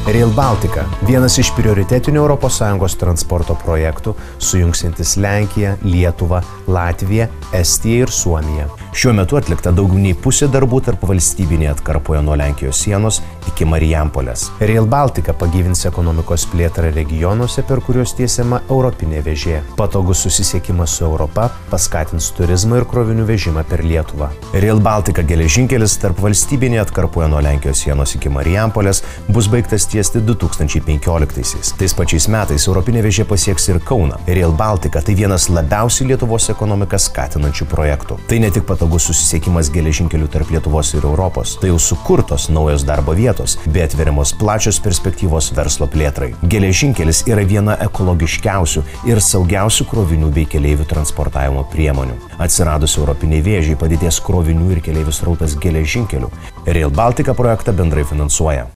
Rail Baltica – vienas iš prioritetinių ES transporto projektų, sujungsiantis Lenkiją, Lietuvą, Latviją, Estiją ir Suomiją. Šiuo metu atlikta daugiau nei pusė darbų tarp valstybinėje atkarpoje nuo Lenkijos sienos iki Marijampolės. Rail Baltica pagyvins ekonomikos plėtrą regionuose, per kuriuos tiesiama europinė vėžė. Patogus susisiekimas su Europa paskatins turizmą ir krovinių vežimą per Lietuvą. Rail Baltica geležinkelis tarp valstybinėje atkarpoje nuo Lenkijos sienos iki Marijampolės bus baigtas tiesti 2015-aisiais. Tais pačiais metais europinė vėžė pasieks ir Kauną. Rail Baltica tai vienas labiausiai Lietuvos ekonomiką skatinančių projektų. Tai ne tik patogus susisiekimas geležinkelių tarp Lietuvos ir Europos, tai jau sukurtos naujos darbo vietos, bei atveriamos plačios perspektyvos verslo plėtrai. Geležinkelis yra viena ekologiškiausių ir saugiausių krovinių bei keleivių transportavimo priemonių. Atsiradus europiniai vėžiai padidės krovinių ir keleivių srautas geležinkelių. Rail Baltica projektą bendrai finansuoja